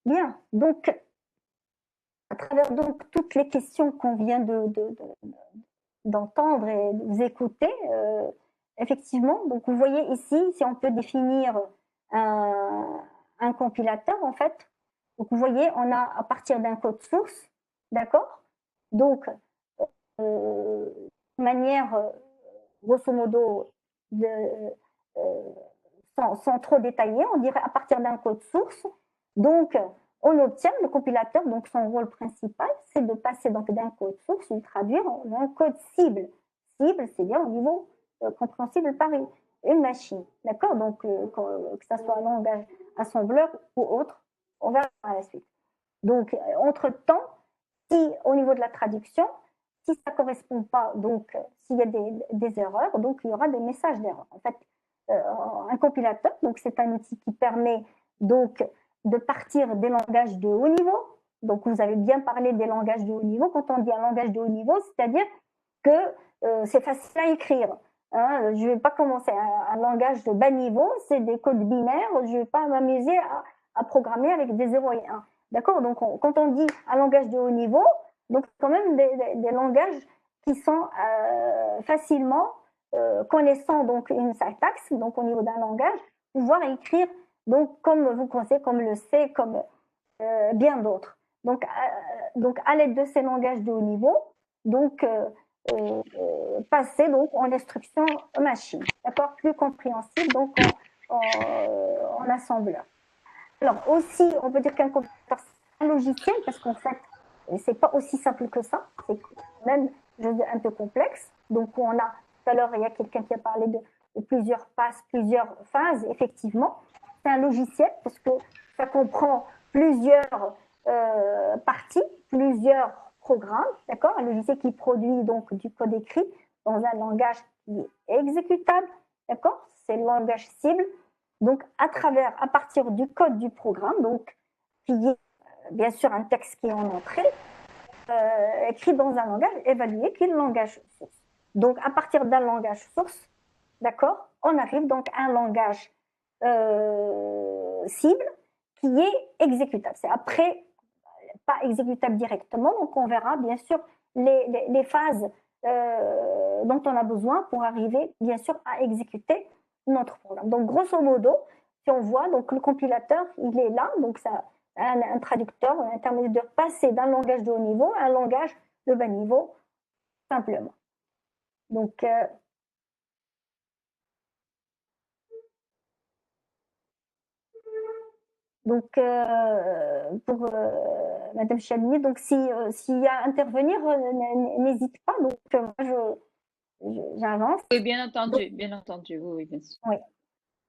Bien, donc à travers donc toutes les questions qu'on vient d'entendre et de vous écouter, effectivement, donc vous voyez ici, si on peut définir un, un compilateur, en fait, donc vous voyez, on a à partir d'un code source, d'accord? Donc, de manière, grosso modo, de, euh, sans trop détailler, on dirait à partir d'un code source. Donc, on obtient le compilateur, donc son rôle principal, c'est de passer donc d'un code source, de traduire en un code cible. Cible, c'est-à-dire au niveau compréhensible par une machine. D'accord? Donc, que ce soit un langage assembleur ou autre, on verra par la suite. Donc, entre-temps, si au niveau de la traduction, si ça ne correspond pas, donc s'il y a des erreurs, donc il y aura des messages d'erreur. En fait, un compilateur, donc c'est un outil qui permet donc de partir des langages de haut niveau. Donc vous avez bien parlé des langages de haut niveau. Quand on dit un langage de haut niveau, c'est-à-dire que c'est facile à écrire. Hein. Je ne vais pas commencer un langage de bas niveau, c'est des codes binaires, je ne vais pas m'amuser à programmer avec des 0 et 1. D'accord? Donc quand on dit un langage de haut niveau, donc quand même des langages qui sont facilement connaissant donc une syntaxe, donc au niveau d'un langage, pouvoir écrire donc comme vous connaissez, comme le C, comme bien d'autres. Donc à l'aide de ces langages de haut niveau, donc passer donc en instruction machine, d'accord, plus compréhensible donc en assembleur. Alors aussi, on peut dire qu'un compilateur c'est un logiciel parce qu'en fait, c'est pas aussi simple que ça, c'est même un peu complexe. Donc on a tout à l'heure, il y a quelqu'un qui a parlé de plusieurs passes, plusieurs phases. Effectivement, c'est un logiciel parce que ça comprend plusieurs parties, plusieurs programmes, d'accord. Un logiciel qui produit donc du code écrit dans un langage qui est exécutable, d'accord. C'est le langage cible. Donc à partir du code du programme, donc qui est bien sûr un texte qui est en entrée, écrit dans un langage évalué qui est le langage source. Donc, à partir d'un langage source, d'accord, on arrive donc à un langage cible qui est exécutable. C'est après pas exécutable directement, donc on verra bien sûr les phases dont on a besoin pour arriver bien sûr à exécuter notre programme. Donc, grosso modo, si on voit, donc le compilateur, il est là, donc ça un traducteur, un intermédiaire passer d'un langage de haut niveau à un langage de bas niveau, simplement. Donc, pour Madame Chalini, donc s'il y a à intervenir, n'hésite pas. Donc, moi, j'avance. Oui, bien entendu, oui, bien sûr. Oui.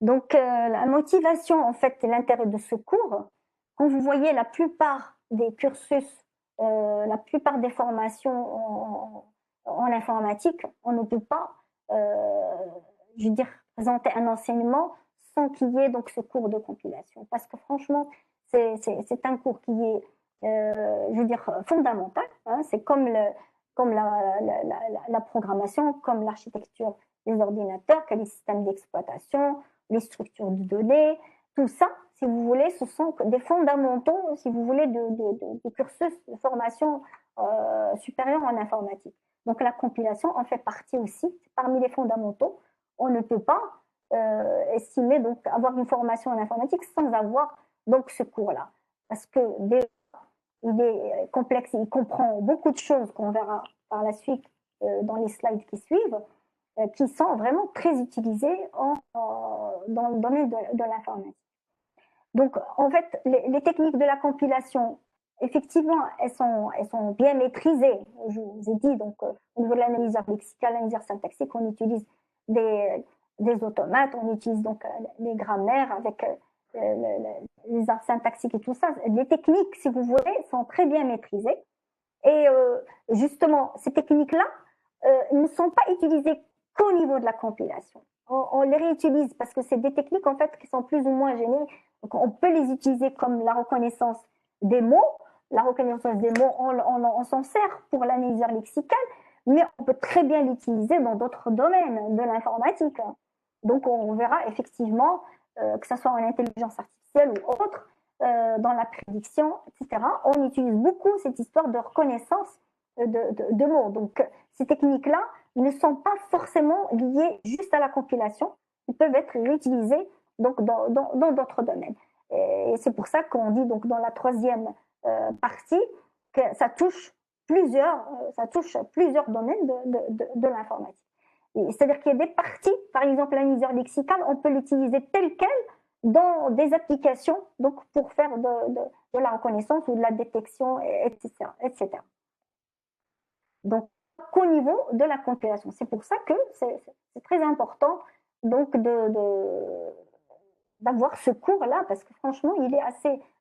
Donc, la motivation, en fait, et l'intérêt de ce cours, quand vous voyez la plupart des cursus, la plupart des formations en informatique, on ne peut pas, je veux dire, présenter un enseignement sans qu'il y ait donc ce cours de compilation. Parce que franchement, c'est un cours qui est, je veux dire, fondamental. Hein, c'est comme, comme la programmation, comme l'architecture des ordinateurs, que les systèmes d'exploitation, les structures de données, tout ça, si vous voulez, ce sont des fondamentaux, si vous voulez, de cursus de formation supérieure en informatique. Donc la compilation en fait partie aussi, parmi les fondamentaux. On ne peut pas estimer donc avoir une formation en informatique sans avoir donc ce cours-là, parce que déjà, il est complexe, il comprend beaucoup de choses qu'on verra par la suite dans les slides qui suivent, qui sont vraiment très utilisées dans le domaine de l'informatique. Donc, en fait, les techniques de la compilation, effectivement, elles sont bien maîtrisées. Je vous ai dit, donc, au niveau de l'analyseur lexical, l'analyseur syntaxique, on utilise des automates, on utilise donc les grammaires avec les arts syntaxiques et tout ça. Les techniques, si vous voulez, sont très bien maîtrisées. Et justement, ces techniques-là ne sont pas utilisées qu'au niveau de la compilation. On les réutilise parce que c'est des techniques en fait qui sont plus ou moins génériques. Donc on peut les utiliser comme la reconnaissance des mots. La reconnaissance des mots, on s'en sert pour l'analyseur lexical, mais on peut très bien l'utiliser dans d'autres domaines de l'informatique. Donc on verra effectivement que ce soit en intelligence artificielle ou autre, dans la prédiction, etc. On utilise beaucoup cette histoire de reconnaissance de mots. Donc, ces techniques-là ne sont pas forcément liées juste à la compilation. Ils peuvent être réutilisés donc, dans d'autres domaines. Et c'est pour ça qu'on dit donc, dans la troisième partie que ça touche plusieurs domaines de l'informatique. C'est-à-dire qu'il y a des parties, par exemple l'analyseur lexical, on peut l'utiliser tel quel dans des applications donc pour faire de la reconnaissance ou de la détection, etc. etc. Donc, qu'au niveau de la compilation. C'est pour ça que c'est très important donc d'avoir ce cours-là, parce que franchement, il est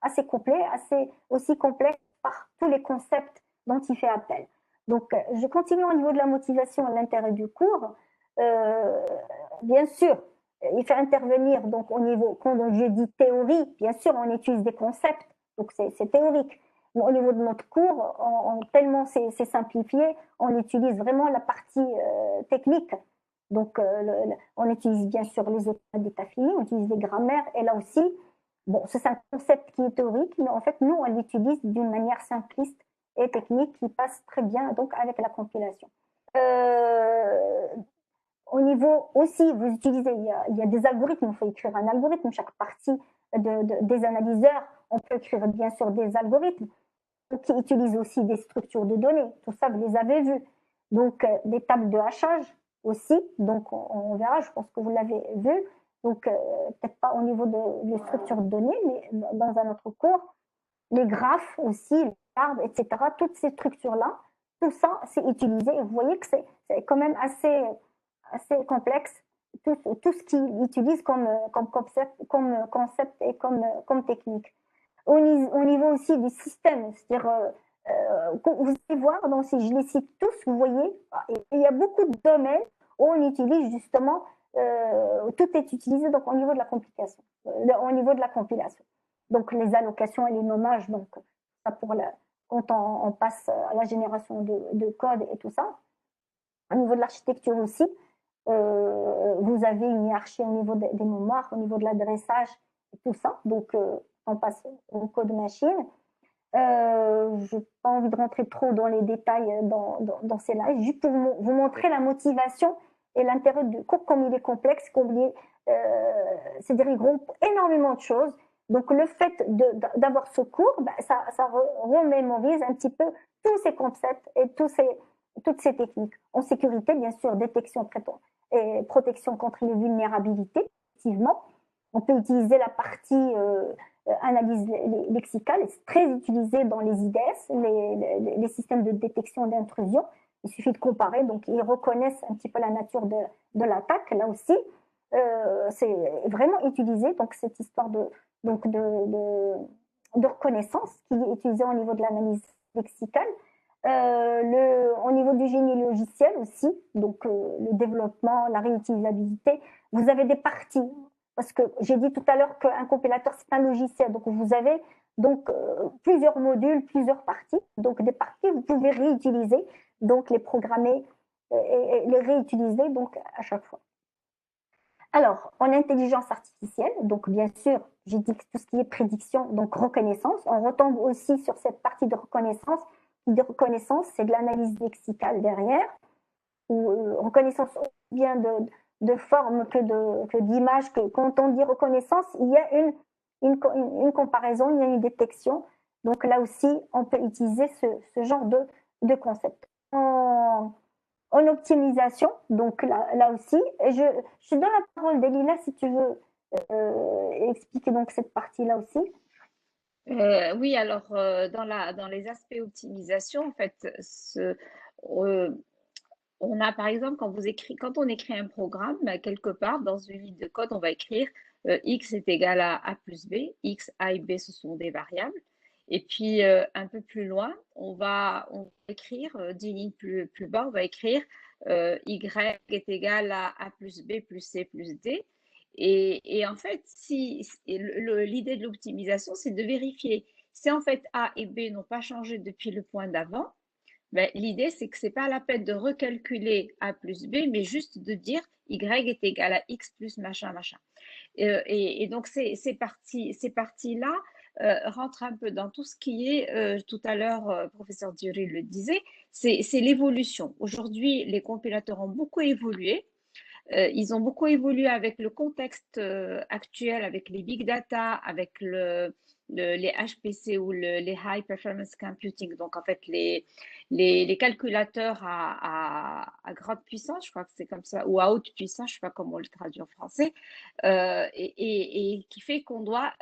assez complet, assez aussi complexe par tous les concepts dont il fait appel. Donc, je continue au niveau de la motivation à l'intérêt du cours. Bien sûr, il fait intervenir donc au niveau, quand je dis théorie, bien sûr, on utilise des concepts, donc c'est théorique. Mais au niveau de notre cours, tellement c'est simplifié, on utilise vraiment la partie technique. Donc, on utilise bien sûr les états d'état fini, on utilise des grammaires, et là aussi, bon, c'est un concept qui est théorique, mais en fait, nous, on l'utilise d'une manière simpliste et technique qui passe très bien donc avec la compilation. Au niveau aussi, vous utilisez, il y a des algorithmes, il faut écrire un algorithme, chaque partie des analyseurs, on peut écrire bien sûr des algorithmes qui utilisent aussi des structures de données, tout ça vous les avez vus. Donc des tables de hachage aussi, donc on verra, je pense que vous l'avez vu, donc peut-être pas au niveau de structures de données, mais dans un autre cours, les graphes aussi, les arbres, etc., toutes ces structures-là, tout ça c'est utilisé, et vous voyez que c'est quand même assez complexe, tout ce qu'ils utilisent comme concept et comme technique. Au niveau aussi du système, c'est-à-dire, vous allez voir, donc, si je les cite tous, vous voyez, il y a beaucoup de domaines où on utilise justement, tout est utilisé donc, au niveau de la complication, au niveau de la compilation. Donc les allocations et les nommages, donc ça pour quand on passe à la génération de code et tout ça. Au niveau de l'architecture aussi, vous avez une hiérarchie au niveau des mémoires, au niveau de l'adressage et tout ça. Donc, on passe au code machine. Je n'ai pas envie de rentrer trop dans les détails dans ces lives, juste pour vous montrer la motivation et l'intérêt du cours, comme il est complexe, c'est-à-dire il regroupe énormément de choses. Donc, le fait d'avoir ce cours, ben, ça remémorise un petit peu tous ces concepts et toutes ces techniques. En sécurité, bien sûr, détection et protection contre les vulnérabilités, effectivement. On peut utiliser la partie analyse lexicale, c'est très utilisé dans les IDS, les systèmes de détection d'intrusion. Il suffit de comparer, donc ils reconnaissent un petit peu la nature de l'attaque, là aussi. C'est vraiment utilisé, donc cette histoire de reconnaissance qui est utilisée au niveau de l'analyse lexicale. Au niveau du génie logiciel aussi, donc le développement, la réutilisabilité, vous avez des parties, parce que j'ai dit tout à l'heure qu'un compilateur c'est un logiciel, donc vous avez donc plusieurs modules, plusieurs parties, donc des parties vous pouvez réutiliser, donc les programmer et les réutiliser donc à chaque fois. Alors, en intelligence artificielle, donc bien sûr, j'ai dit que tout ce qui est prédiction, donc reconnaissance, on retombe aussi sur cette partie de reconnaissance. De reconnaissance, c'est de l'analyse lexicale derrière, ou reconnaissance aussi bien de forme que d'image, que quand on dit reconnaissance, il y a une comparaison, il y a une détection. Donc là aussi, on peut utiliser ce genre de concept. En optimisation, donc là aussi, je donne la parole d'Elina si tu veux expliquer donc cette partie-là aussi. Oui, alors dans les aspects optimisation, en fait, on a par exemple quand on écrit un programme, quelque part dans une ligne de code, on va écrire x est égal à a plus b, x, a et b ce sont des variables. Et puis un peu plus loin, on va écrire 10 lignes plus bas, on va écrire y est égal à a plus b plus c plus d. Et en fait, l'idée de l'optimisation, c'est de vérifier si en fait A et B n'ont pas changé depuis le point d'avant. Ben, l'idée, c'est que ce n'est pas la peine de recalculer A plus B, mais juste de dire Y est égal à X plus machin, machin. Et donc, ces parties-là rentre un peu dans tout ce qui est, tout à l'heure, professeur Diori le disait, c'est l'évolution. Aujourd'hui, les compilateurs ont beaucoup évolué. Ils ont beaucoup évolué avec le contexte actuel, avec les big data, avec les HPC ou les high performance computing, donc en fait les calculateurs à grande puissance, je crois que c'est comme ça, ou à haute puissance, je ne sais pas comment on le traduit en français, et qui fait qu'on doit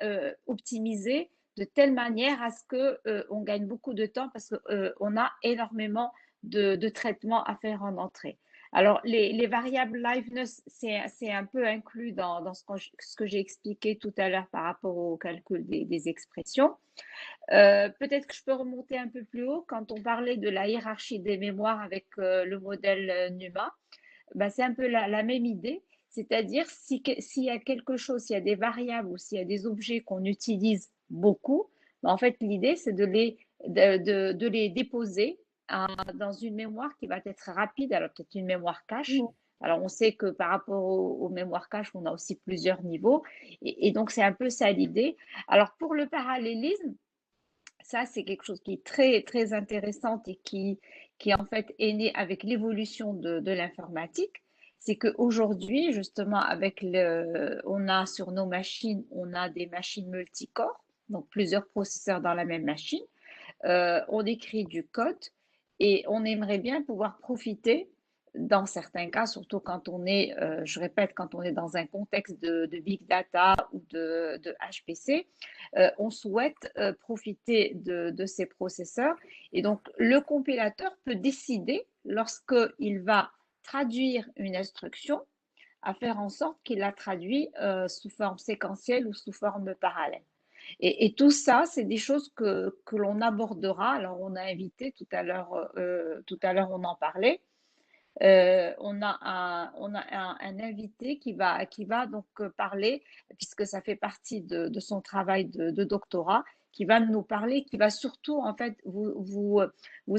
optimiser de telle manière à ce qu'on gagne beaucoup de temps parce qu'on a énormément de traitements à faire en entrée. Alors, les variables liveness, c'est un peu inclus dans ce que j'ai expliqué tout à l'heure par rapport au calcul des expressions. Peut-être que je peux remonter un peu plus haut quand on parlait de la hiérarchie des mémoires avec le modèle NUMA. Ben, c'est un peu la même idée, c'est-à-dire s'il y a quelque chose, s'il y a des variables ou s'il y a des objets qu'on utilise beaucoup, ben, en fait, l'idée, c'est de les déposer dans une mémoire qui va être rapide, alors peut-être une mémoire cache. Alors, on sait que par rapport aux mémoires cache, on a aussi plusieurs niveaux. Et donc, c'est un peu ça l'idée. Alors, pour le parallélisme, ça, c'est quelque chose qui est très, très intéressant et qui en fait est né avec l'évolution de l'informatique. C'est qu'aujourd'hui, justement, on a sur nos machines, on a des machines multicore, donc plusieurs processeurs dans la même machine. On écrit du code et on aimerait bien pouvoir profiter, dans certains cas, surtout quand on est, je répète, quand on est dans un contexte de big data ou de HPC, on souhaite profiter de ces processeurs. Et donc, le compilateur peut décider, lorsqu'il va traduire une instruction, à faire en sorte qu'il la traduit sous forme séquentielle ou sous forme parallèle. Et tout ça, c'est des choses que l'on abordera. Alors, on a invité tout à l'heure, on en parlait. On a un invité qui va donc parler, puisque ça fait partie de son travail de doctorat, qui va nous parler, qui va surtout en fait vous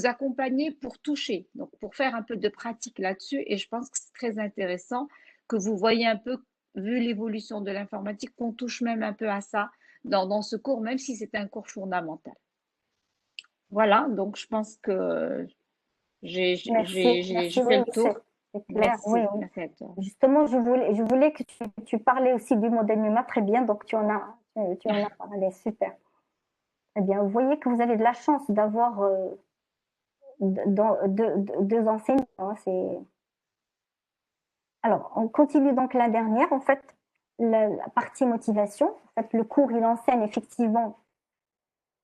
accompagner pour toucher, donc pour faire un peu de pratique là-dessus. Et je pense que c'est très intéressant que vous voyez un peu, vu l'évolution de l'informatique, qu'on touche même un peu à ça dans ce cours, même si c'est un cours fondamental. Voilà, donc je pense que j'ai Merci, fait oui, le tour. c'est clair, oui, Merci, oui. merci à toi. Justement, je voulais que tu parlais aussi du modèle NUMA, très bien, donc tu en as parlé, super. Eh bien, vous voyez que vous avez de la chance d'avoir deux enseignants. Hein, alors, on continue donc la dernière, en fait, la partie motivation. En fait, le cours, il enseigne effectivement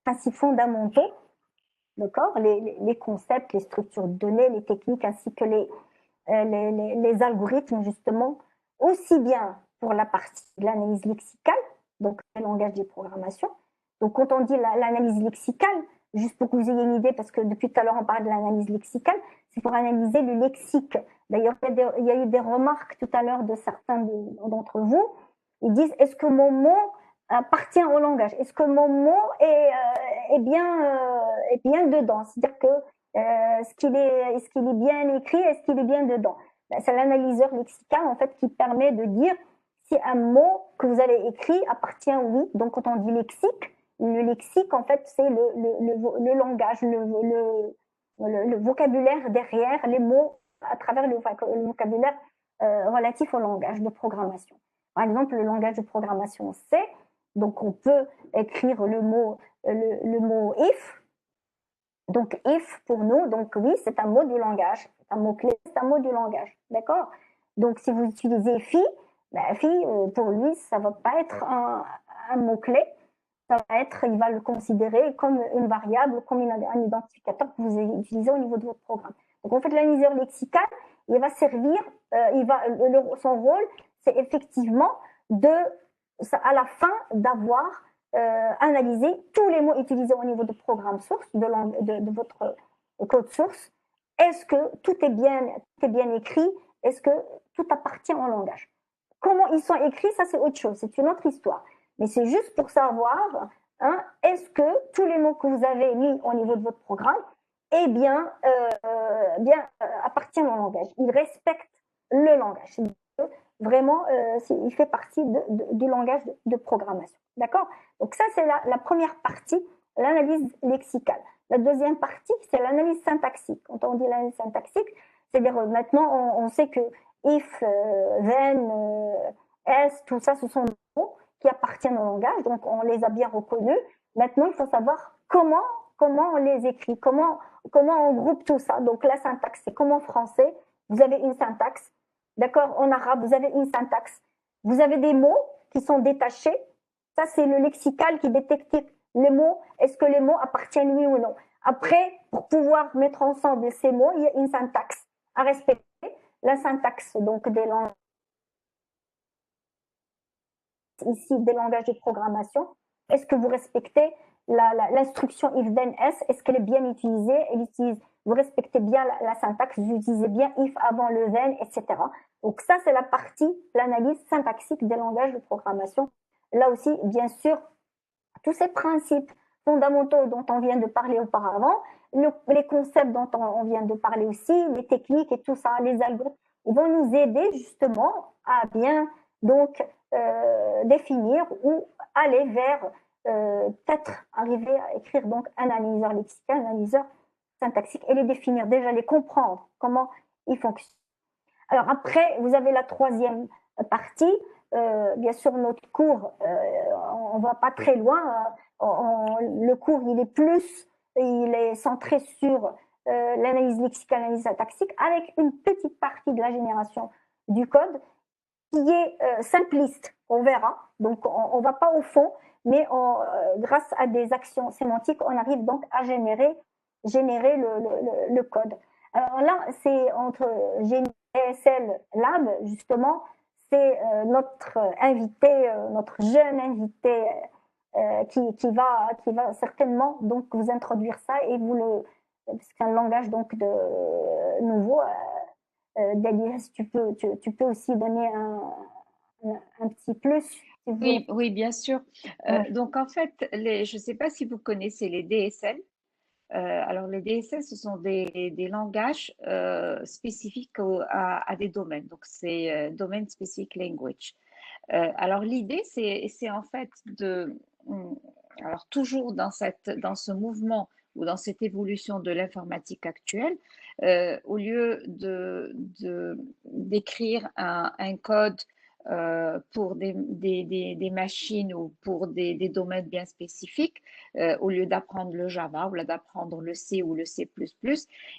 les principes fondamentaux, d'accord, les concepts, les structures de données, les techniques, ainsi que les algorithmes, justement, aussi bien pour la partie de l'analyse lexicale, donc le langage de programmation. Donc, quand on dit l'analyse lexicale, juste pour que vous ayez une idée, parce que depuis tout à l'heure, on parle de l'analyse lexicale, c'est pour analyser le lexique. D'ailleurs, il y a eu des remarques tout à l'heure de certains d'entre vous. Ils disent, est-ce que mon mot appartient au langage? Est-ce que mon mot est bien dedans? C'est-à-dire que est-ce qu'il est bien écrit? Est-ce qu'il est bien dedans? Ben, c'est l'analyseur lexical en fait qui permet de dire si un mot que vous avez écrit appartient oui. Donc quand on dit lexique, le lexique en fait c'est le langage, le vocabulaire derrière les mots à travers le vocabulaire relatif au langage de programmation. Par exemple, le langage de programmation C, donc on peut écrire le mot if. Donc if pour nous, donc oui, c'est un mot du langage, c'est un mot clé, c'est un mot du langage, d'accord? Donc si vous utilisez fi, ben, fi pour lui, ça va pas être un mot clé, il va le considérer comme une variable, comme un identificateur que vous utilisez au niveau de votre programme. Donc en fait, l'analyseur lexical, il va servir, son rôle, c'est effectivement à la fin d'avoir analysé tous les mots utilisés au niveau de programme source, de votre code source. Est-ce que tout est bien écrit? Est-ce que tout appartient au langage? Comment ils sont écrits, ça c'est autre chose, c'est une autre histoire. Mais c'est juste pour savoir, hein, est-ce que tous les mots que vous avez mis au niveau de votre programme appartiennent au langage? Ils respectent le langage. vraiment, il fait partie du langage de programmation. D'accord? Donc ça, c'est la première partie, l'analyse lexicale. La deuxième partie, c'est l'analyse syntaxique. Quand on dit l'analyse syntaxique, c'est-à-dire maintenant, on sait que if, then, else, tout ça, ce sont des mots qui appartiennent au langage, donc on les a bien reconnus. Maintenant, il faut savoir comment on les écrit, comment on groupe tout ça. Donc la syntaxe, c'est comme en français, vous avez une syntaxe, d'accord? En arabe, vous avez une syntaxe. Vous avez des mots qui sont détachés. Ça, c'est le lexical qui détecte les mots. Est-ce que les mots appartiennent oui ou non? Après, pour pouvoir mettre ensemble ces mots, il y a une syntaxe à respecter. La syntaxe donc des langues ici des langages de programmation. Est-ce que vous respectez l'instruction if then else? Est-ce qu'elle est bien utilisée? Vous respectez bien la syntaxe, vous utilisez bien if avant le then, etc. Donc ça, c'est la partie, l'analyse syntaxique des langages de programmation. Là aussi, bien sûr, tous ces principes fondamentaux dont on vient de parler auparavant, les concepts dont on vient de parler aussi, les techniques et tout ça, les algorithmes, ils vont nous aider justement à bien donc définir ou aller vers peut-être arriver à écrire donc un analyseur lexical, un analyseur syntaxique et les définir, déjà les comprendre, comment ils fonctionnent. Alors après, vous avez la troisième partie. Bien sûr, notre cours, on ne va pas très loin. Le cours, il est centré sur l'analyse lexicale, l'analyse syntaxique, avec une petite partie de la génération du code qui est simpliste, on verra. Donc, on ne va pas au fond, mais grâce à des actions sémantiques, on arrive donc à générer le code. Alors là, c'est entre GNSL Lab, justement, c'est notre invité, notre jeune invité qui va certainement donc vous introduire ça et c'est un langage donc nouveau. Dalias, tu peux aussi donner un petit plus, si vous voulez. Oui, bien sûr. Ouais. Donc en fait, je ne sais pas si vous connaissez les DSL. Alors les DSL, ce sont des langages spécifiques à des domaines. Donc c'est Domain Specific Language. Alors l'idée, c'est en fait alors toujours dans ce mouvement ou dans cette évolution de l'informatique actuelle, au lieu d'écrire un code pour des machines ou pour des domaines bien spécifiques, au lieu d'apprendre le Java ou d'apprendre le C ou le C++,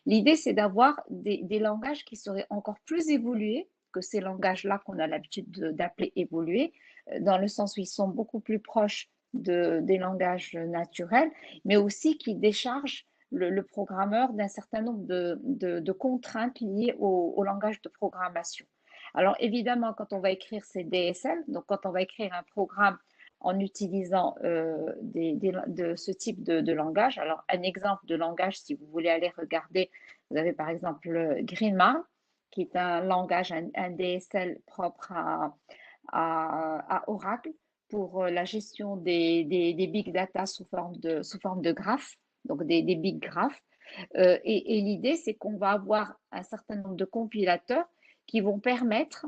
l'idée c'est d'avoir des langages qui seraient encore plus évolués que ces langages-là qu'on a l'habitude d'appeler évolués, dans le sens où ils sont beaucoup plus proches des langages naturels, mais aussi qui déchargent le programmeur d'un certain nombre de contraintes liées au langage de programmation. Alors évidemment, quand on va écrire ces DSL, donc quand on va écrire un programme en utilisant de ce type de langage, alors un exemple de langage, si vous voulez aller regarder, vous avez par exemple Greenmarm, qui est un langage, un DSL propre à Oracle pour la gestion des big data sous forme de graphes, donc des big graphes. Et l'idée, c'est qu'on va avoir un certain nombre de compilateurs qui vont permettre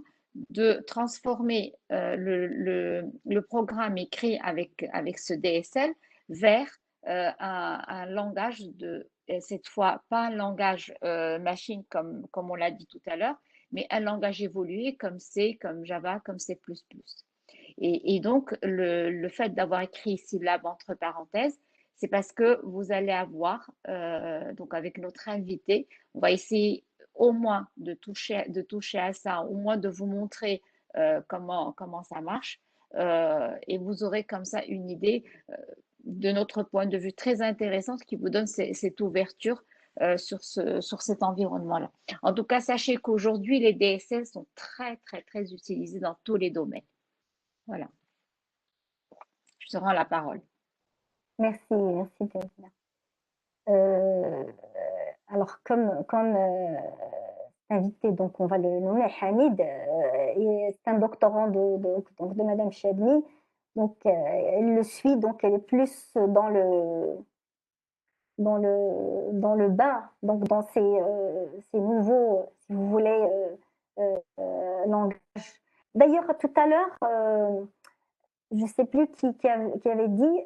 de transformer le programme écrit avec ce DSL vers un langage cette fois pas un langage machine comme on l'a dit tout à l'heure, mais un langage évolué comme C, comme Java, comme C++. Et donc, le fait d'avoir écrit syllabe entre parenthèses, c'est parce que vous allez avoir, donc avec notre invité, on va essayer au moins de toucher à ça, au moins de vous montrer comment ça marche. Et vous aurez comme ça une idée de notre point de vue très intéressante qui vous donne cette ouverture sur cet environnement-là. En tout cas, sachez qu'aujourd'hui, les DSL sont très, très, très utilisés dans tous les domaines. Voilà, je te rends la parole. Merci, merci Delphine. Euh, alors, comme invité, donc on va le nommer Hamid, c'est un doctorant donc de Madame Chadli. Donc, elle le suit, donc elle est plus dans le bain, donc dans ces nouveaux, si vous voulez, langages D'ailleurs, tout à l'heure, je ne sais plus qui avait dit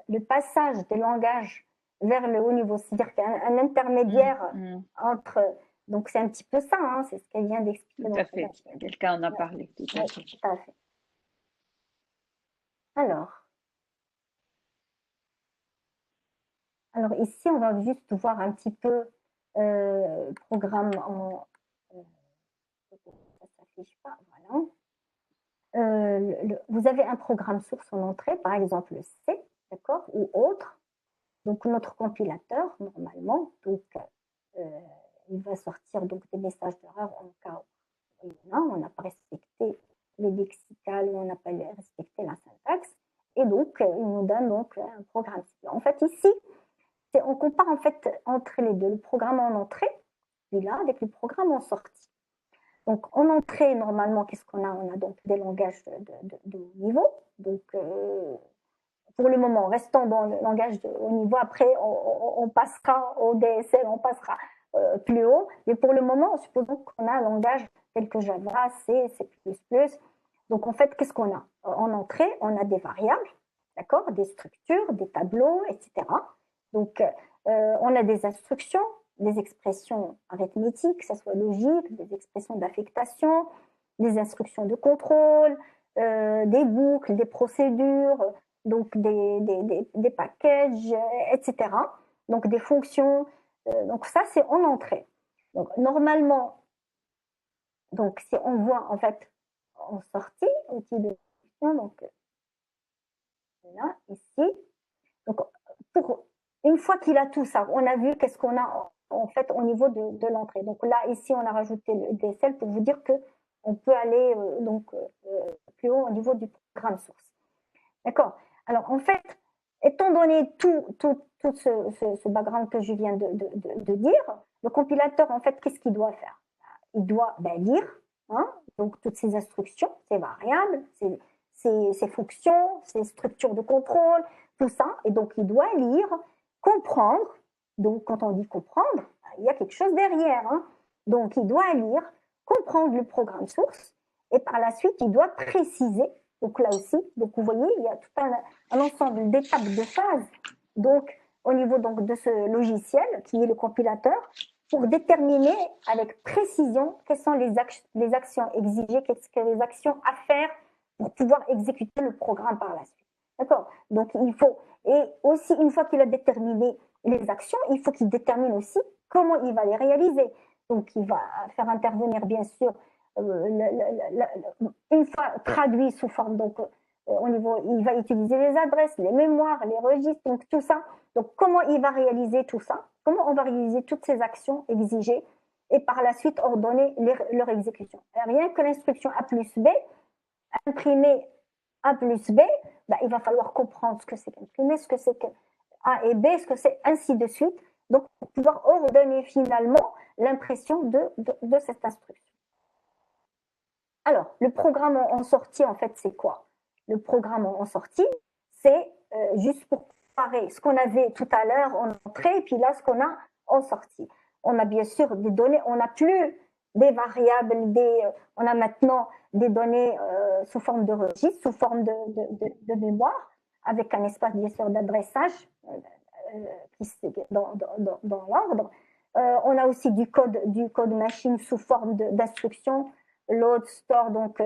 le passage des langages vers le haut niveau, c'est-à-dire qu'un intermédiaire entre. Donc, c'est un petit peu ça, hein, c'est ce qu'elle vient d'expliquer. Tout à fait. Quelqu'un en a parlé. Tout à fait. Tout à fait. Alors, ici, on va juste voir un petit peu le programme en. Ça s'affiche pas, voilà. Vous avez un programme source en entrée, par exemple C, d'accord, ou autre. Donc notre compilateur, normalement, donc, il va sortir donc des messages d'erreur en cas où on n'a pas respecté les lexicales ou on n'a pas respecté la syntaxe. Et donc, il nous donne donc un programme. En fait, ici, on compare en fait entre les deux, le programme en entrée, celui-là, avec le programme en sortie. Donc, en entrée, normalement, qu'est-ce qu'on a? On a donc des langages de haut niveau. Donc, pour le moment, restons dans le langage de haut niveau. Après, on passera au DSL, on passera plus haut. Mais pour le moment, supposons qu'on a un langage tel que Java, C, C++. Donc, en fait, qu'est-ce qu'on a? En entrée, on a des variables, d'accord, des structures, des tableaux, etc. Donc, on a des instructions, des expressions arithmétiques, que ce soit logique, des expressions d'affectation, des instructions de contrôle, des boucles, des procédures, donc des packages, etc. Donc des fonctions. Donc ça, c'est en entrée. Donc normalement, donc si on voit en fait en sortie, outil de fonction, donc là, ici. Donc une fois qu'il a tout ça, on a vu qu'est-ce qu'on a en fait au niveau de l'entrée. Donc là, ici, on a rajouté le DSL pour vous dire que on peut aller plus haut au niveau du programme source. D'accord. Alors, en fait, étant donné tout ce background que je viens de dire, le compilateur, en fait, qu'est-ce qu'il doit faire? Il doit lire, hein, donc toutes ces instructions, ces variables, ces fonctions, ces structures de contrôle, tout ça. Et donc, il doit lire, comprendre. Donc, quand on dit comprendre, il y a quelque chose derrière. Hein. Donc, il doit lire, comprendre le programme source, et par la suite, il doit préciser. Donc là aussi, donc vous voyez, il y a tout un ensemble d'étapes, de phases, donc au niveau donc, de ce logiciel qui est le compilateur, pour déterminer avec précision quelles sont les actions exigées, quelles sont les actions à faire pour pouvoir exécuter le programme par la suite. D'accord? Donc il faut, et aussi une fois qu'il a déterminé les actions, il faut qu'il détermine aussi comment il va les réaliser. Donc il va faire intervenir bien sûr une fois traduit sous forme, donc au niveau, il va utiliser les adresses, les mémoires, les registres, donc tout ça. Donc comment il va réaliser tout ça? Comment on va réaliser toutes ces actions exigées et par la suite ordonner leur exécution? Rien que l'instruction A plus B, imprimer A plus B, il va falloir comprendre ce que c'est qu'imprimer, ce que c'est que A et B, ce que c'est ainsi de suite. Donc pour pouvoir ordonner finalement l'impression de cette instruction. Alors, le programme en sortie, en fait, c'est quoi? Le programme en sortie, c'est juste pour comparer ce qu'on avait tout à l'heure en entrée et puis là, ce qu'on a en sortie. On a bien sûr des données, on n'a plus des variables, on a maintenant des données sous forme de registre, sous forme de mémoire, avec un espace bien sûr d'adressage dans l'ordre. On a aussi du code machine sous forme d'instructions, load, store, donc que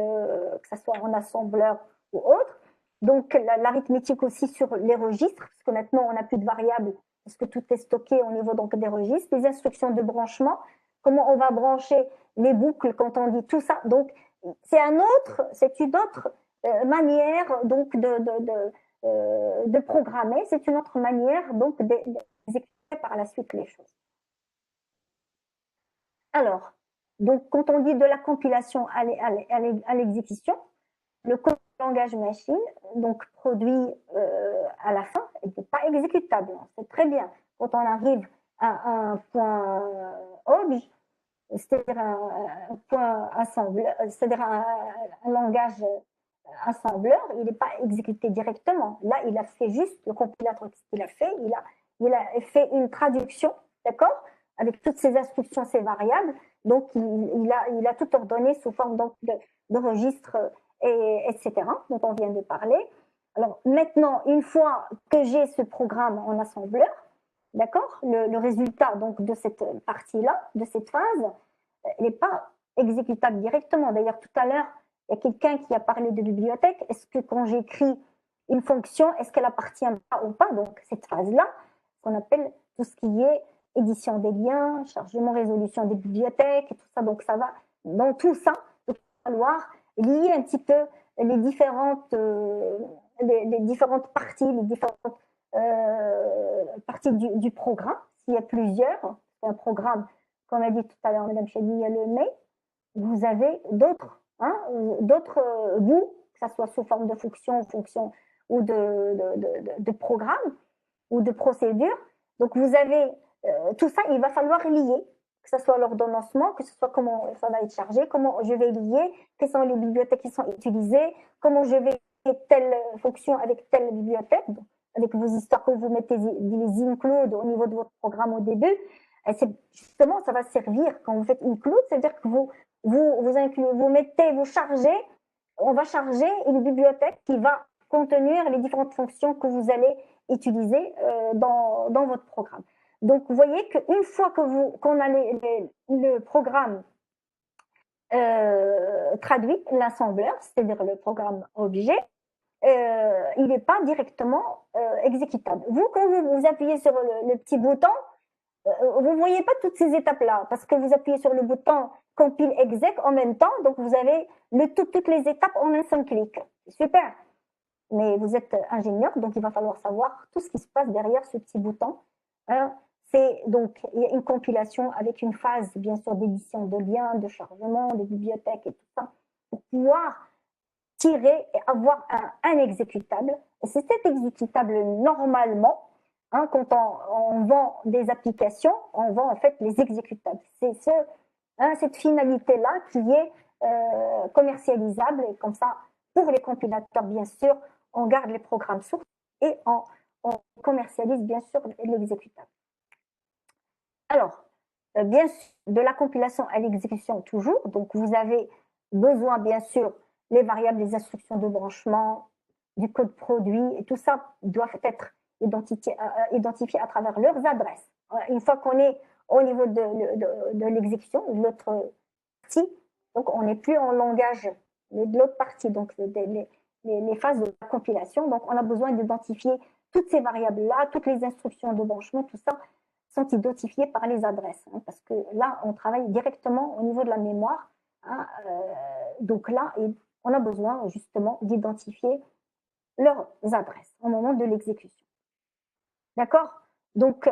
ce soit en assembleur ou autre. Donc l'arithmétique aussi sur les registres, parce que maintenant on n'a plus de variables, parce que tout est stocké au niveau donc des registres. Les instructions de branchement, comment on va brancher les boucles quand on dit tout ça. Donc c'est une autre manière donc de programmer, c'est une autre manière donc d'exécuter par la suite les choses. Alors, donc quand on dit de la compilation à l'exécution, le code de langage machine donc produit à la fin n'est pas exécutable. C'est très bien. Quand on arrive à un point obj, c'est-à-dire un point assembleur, c'est-à-dire un langage assembleur, il n'est pas exécuté directement. Là, il a fait juste, le compilateur, ce qu'il a fait, il a fait une traduction, d'accord, avec toutes ces instructions, ces variables. Donc, il a tout ordonné sous forme donc, de registres, etc., dont on vient de parler. Alors maintenant, une fois que j'ai ce programme en assembleur, d'accord, le résultat donc de cette partie-là, de cette phase, elle n'est pas exécutable directement. D'ailleurs, tout à l'heure, il y a quelqu'un qui a parlé de bibliothèque. Est-ce que quand j'écris une fonction, est-ce qu'elle appartient ou pas? Donc cette phase-là, qu'on appelle tout ce qui est édition des liens, chargement, résolution des bibliothèques, et tout ça. Donc ça va, dans tout ça, il va falloir lier un petit peu les différentes, les différentes parties, les différentes parties du programme. S'il y a plusieurs, un programme, comme a dit tout à l'heure Mme Chadi, il y a le mais, vous avez d'autres, hein, d'autres bouts, que ce soit sous forme de fonction ou de programme ou de procédure. Donc vous avez tout ça, il va falloir lier, que ce soit l'ordonnancement, que ce soit comment ça va être chargé, comment je vais lier, quelles sont les bibliothèques qui sont utilisées, comment je vais telle fonction avec telle bibliothèque, avec vos histoires que vous mettez les include au niveau de votre programme au début. Et c'est justement, ça va servir quand vous faites include, c'est-à-dire que vous mettez, vous chargez, on va charger une bibliothèque qui va contenir les différentes fonctions que vous allez utiliser dans votre programme. Donc, vous voyez qu'une fois qu'on a le programme traduit, l'assembleur, c'est-à-dire le programme objet, il n'est pas directement exécutable. Vous, quand vous appuyez sur le petit bouton, vous ne voyez pas toutes ces étapes-là, parce que vous appuyez sur le bouton compile exec en même temps, donc vous avez toutes les étapes en un seul clic. Super. Mais vous êtes ingénieur, donc il va falloir savoir tout ce qui se passe derrière ce petit bouton. C'est donc il y a une compilation avec une phase, bien sûr, d'édition de liens, de chargement, de bibliothèques et tout ça, pour pouvoir tirer et avoir un exécutable. Et c'est cet exécutable, normalement, hein, quand on vend des applications, on vend en fait les exécutables. C'est cette finalité-là qui est commercialisable, et comme ça, pour les compilateurs, bien sûr, on garde les programmes sources et on commercialise bien sûr l'exécutable. Alors, bien sûr, de la compilation à l'exécution toujours, donc vous avez besoin bien sûr les variables, les instructions de branchement, du code produit, et tout ça doivent être identifiés à travers leurs adresses. Une fois qu'on est au niveau de l'exécution, de l'autre partie, donc on n'est plus en langage de l'autre partie, donc les phases de la compilation. Donc on a besoin d'identifier toutes ces variables-là, toutes les instructions de branchement, tout ça sont identifiées par les adresses, hein, parce que là, on travaille directement au niveau de la mémoire. Hein, donc là, on a besoin justement d'identifier leurs adresses au moment de l'exécution. D'accord? Donc,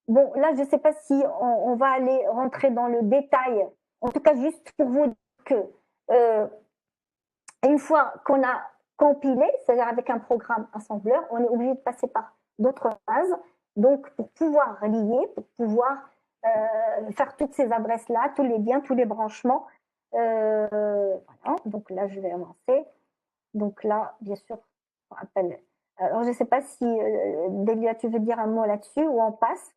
bon, là, je ne sais pas si on va aller rentrer dans le détail, en tout cas juste pour vous dire que une fois qu'on a compilé, c'est-à-dire avec un programme assembleur, on est obligé de passer par d'autres phases. Donc, pour pouvoir lier, pour pouvoir faire toutes ces adresses-là, tous les liens, tous les branchements. Voilà. Donc là, je vais avancer. Donc là, bien sûr, on appelle. Alors, je ne sais pas si Delia, tu veux dire un mot là-dessus ou on passe.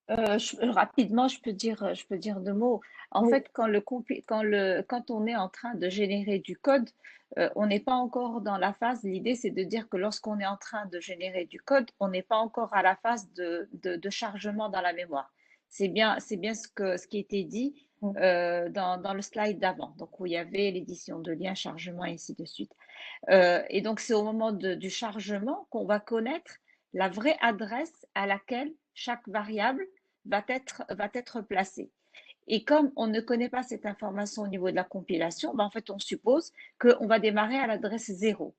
Rapidement, je peux dire deux mots. En Oui. fait, quand on est en train de générer du code, on n'est pas encore dans la phase. L'idée, c'est de dire que lorsqu'on est en train de générer du code, on n'est pas encore à la phase de chargement dans la mémoire. C'est bien ce qui était dit dans le slide d'avant, donc où il y avait l'édition de liens, chargement et ainsi de suite. Et donc, c'est au moment du chargement qu'on va connaître la vraie adresse à laquelle chaque variable va être placée. Et comme on ne connaît pas cette information au niveau de la compilation, ben en fait, on suppose qu'on va démarrer à l'adresse 0.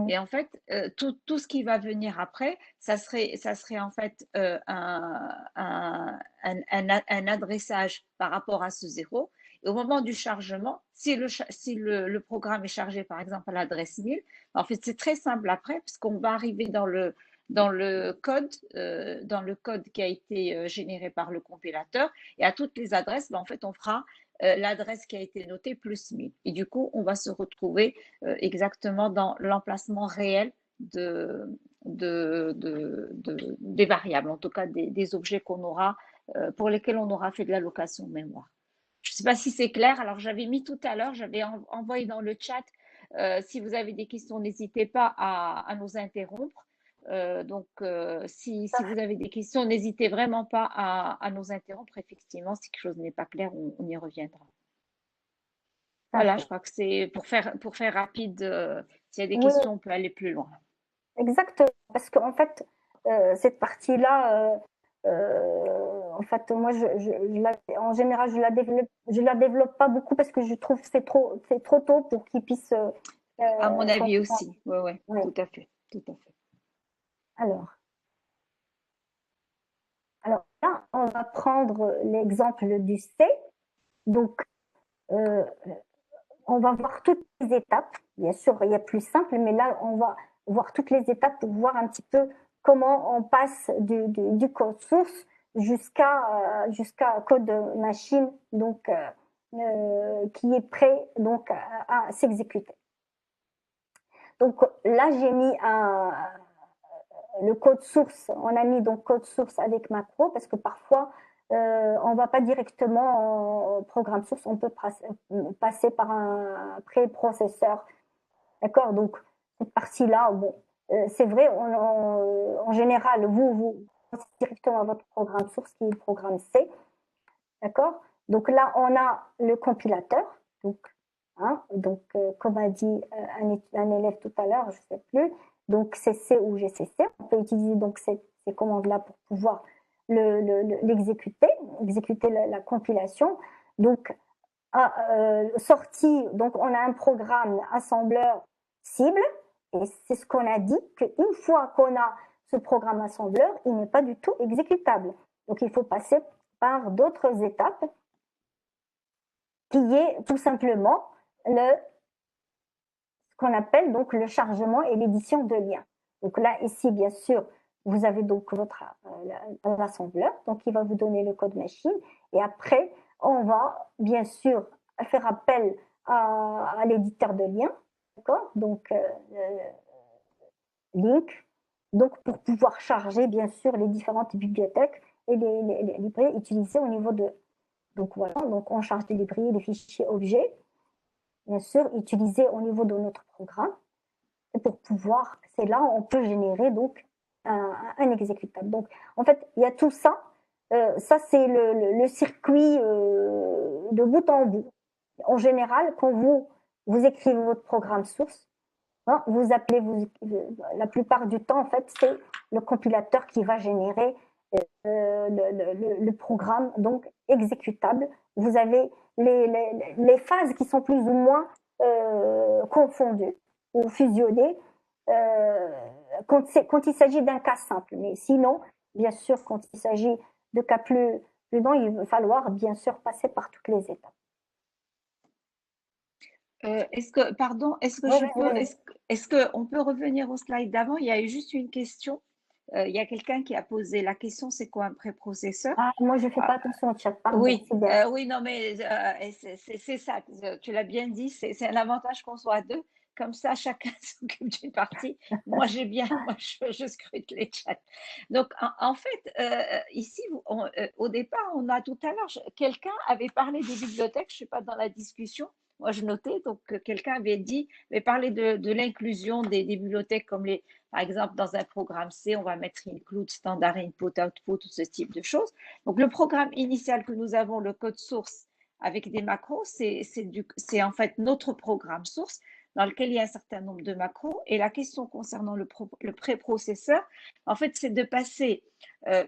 Et en fait, tout ce qui va venir après, ça serait en fait un adressage par rapport à ce 0. Et au moment du chargement, si le programme est chargé par exemple à l'adresse 1000, en fait, c'est très simple après, puisqu'on va arriver dans le code qui a été généré par le compilateur, et à toutes les adresses, ben, en fait, on fera l'adresse qui a été notée plus 1000. Et du coup, on va se retrouver exactement dans l'emplacement réel des variables, en tout cas des objets qu'on aura, pour lesquels on aura fait de l'allocation mémoire. Je ne sais pas si c'est clair. Alors, j'avais mis tout à l'heure, j'avais envoyé dans le chat. Si vous avez des questions, n'hésitez pas à nous interrompre. Donc, si vous avez des questions, n'hésitez vraiment pas à nous interrompre. Effectivement, si quelque chose n'est pas clair, on y reviendra. Voilà, je crois que c'est pour faire rapide. S'il y a des Oui, questions, on peut aller plus loin. exactement. Parce qu'en fait, cette partie-là, en fait, moi, en général, je la développe pas beaucoup parce que je trouve que c'est trop tôt pour qu'ils puissent À mon avis comprendre. aussi. Oui, oui, Ouais. tout à fait, tout à fait. Alors, alors là, on va prendre l'exemple du C. Donc, euh, on va voir toutes les étapes. Bien sûr, il y a plus simple, mais là, on va voir toutes les étapes pour voir un petit peu comment on passe du code source jusqu'à code machine, donc qui est prêt donc à s'exécuter. Donc là, j'ai mis le code source. On a mis donc code source avec macro parce que parfois on va pas directement en programme source, on peut passer par un préprocesseur. D'accord. Donc cette partie-là, bon, c'est vrai, en général, vous passez directement à votre programme source qui est le programme C. D'accord. Donc là, on a le compilateur. Donc, donc comme a dit un élève tout à l'heure, je ne sais plus, donc c'est C ou GCC. On peut utiliser donc ces commandes-là pour pouvoir l'exécuter, exécuter la compilation. Donc, sortie, donc on a un programme assembleur cible, et c'est ce qu'on a dit, qu'une fois qu'on a ce programme assembleur, il n'est pas du tout exécutable. Donc il faut passer par d'autres étapes, qui est tout simplement ce qu'on appelle donc le chargement et l'édition de liens. Donc là, ici, bien sûr, vous avez donc votre assembleur, donc il va vous donner le code machine, et après, on va bien sûr faire appel à l'éditeur de liens, d'accord, donc link, donc pour pouvoir charger bien sûr les différentes bibliothèques et les librairies utilisées au niveau de. Donc voilà, donc on charge des librairies, des fichiers objets, bien sûr, utilisés au niveau de notre programme. Et pour pouvoir, c'est là où on peut générer donc un exécutable. Donc en fait, il y a tout ça. Ça, c'est le circuit de bout en bout. En général, quand vous écrivez votre programme source, vous appelez, la plupart du temps, en fait, c'est le compilateur qui va générer le programme donc exécutable. Vous avez les phases qui sont plus ou moins confondues ou fusionnées quand il s'agit d'un cas simple. Mais sinon, bien sûr, quand il s'agit de cas plus longs, il va falloir bien sûr passer par toutes les étapes. Pardon, est-ce que Oui, je peux, oui, est-ce qu'on peut revenir au slide d'avant? Il y a eu juste une question. Il y a quelqu'un qui a posé la question, c'est quoi un préprocesseur? ah, moi, je ne fais pas attention au chat, pardon, Oui, c'est bien. oui, non, mais c'est ça, tu l'as bien dit, c'est un avantage qu'on soit deux, comme ça chacun s'occupe d'une partie. Moi, je scrute les chats. Donc, en fait, ici, au départ, on a tout à l'heure, quelqu'un avait parlé des bibliothèques, je ne sais pas, dans la discussion, moi je notais, donc quelqu'un avait parlé de l'inclusion des bibliothèques comme par exemple, dans un programme C, on va mettre include, standard input, output, tout ce type de choses. Donc, le programme initial que nous avons, le code source avec des macros, c'est en fait notre programme source dans lequel il y a un certain nombre de macros. Et la question concernant le préprocesseur, en fait, c'est de passer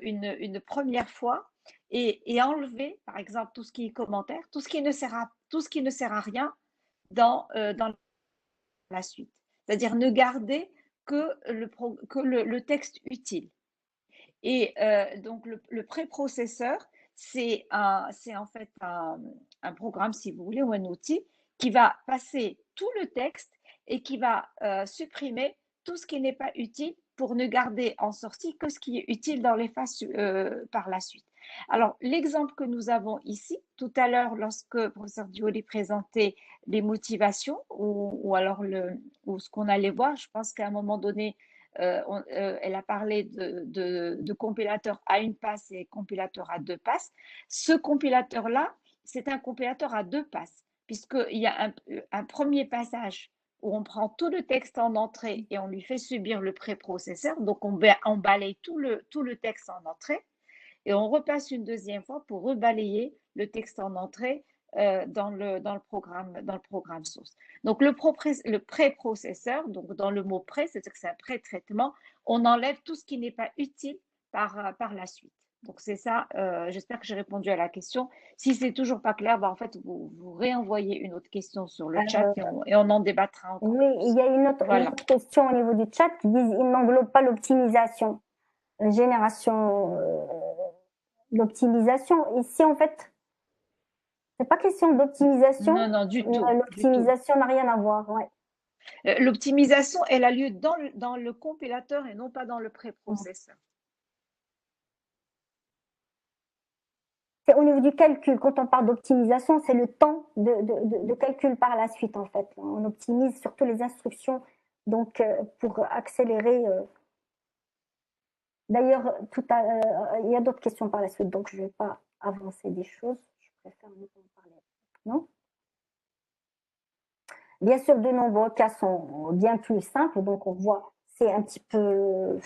une première fois et enlever, par exemple, tout ce qui est commentaire, tout ce qui ne sert à rien dans la suite. C'est-à-dire ne garder que le texte utile. Et donc, le préprocesseur, c'est en fait un programme, si vous voulez, ou un outil qui va passer tout le texte et qui va supprimer tout ce qui n'est pas utile pour ne garder en sortie que ce qui est utile dans les phases par la suite. Alors, l'exemple que nous avons ici, tout à l'heure, lorsque le professeur Dioli présentait les motivations ou alors ou ce qu'on allait voir, je pense qu'à un moment donné, elle a parlé de compilateur à une passe et compilateur à deux passes. Ce compilateur-là, c'est un compilateur à deux passes, puisqu'il y a un premier passage où on prend tout le texte en entrée et on lui fait subir le préprocesseur. Donc, on balaye tout le texte en entrée et on repasse une deuxième fois pour rebalayer le texte en entrée dans le programme source. Donc, le préprocesseur, donc dans le mot pré, c'est-à-dire que c'est un pré-traitement, on enlève tout ce qui n'est pas utile par la suite. Donc, c'est ça. J'espère que j'ai répondu à la question. Si c'est toujours pas clair, en fait, vous réenvoyez une autre question sur le chat et on en débattra encore. Oui, il y a une autre question au niveau du chat qui dit il n'englobe pas l'optimisation, génération, l'optimisation. Ici, en fait, c'est pas question d'optimisation. Non, du tout. L'optimisation n'a rien à voir. Ouais. L'optimisation, elle a lieu dans le compilateur et non pas dans le préprocesseur. C'est au niveau du calcul. Quand on parle d'optimisation, c'est le temps de calcul par la suite, en fait. On optimise surtout les instructions donc, pour accélérer. D'ailleurs, il y a d'autres questions par la suite, donc je ne vais pas avancer des choses. Je préfère ne pas en parler. Non ? Bien sûr, de nombreux cas sont bien plus simples, donc on voit c'est un petit peu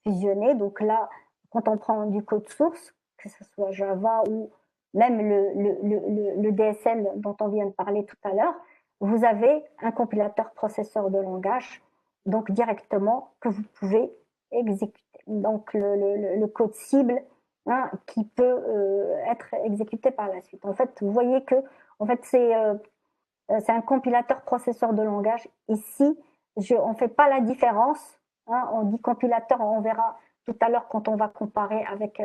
fusionné. Donc là, quand on prend du code source, que ce soit Java ou même le DSL dont on vient de parler tout à l'heure, vous avez un compilateur processeur de langage, donc directement que vous pouvez exécuter. Donc le code cible qui peut être exécuté par la suite. En fait, vous voyez que en fait, c'est un compilateur processeur de langage. Ici, on ne fait pas la différence. On dit compilateur, on verra tout à l'heure quand on va comparer avec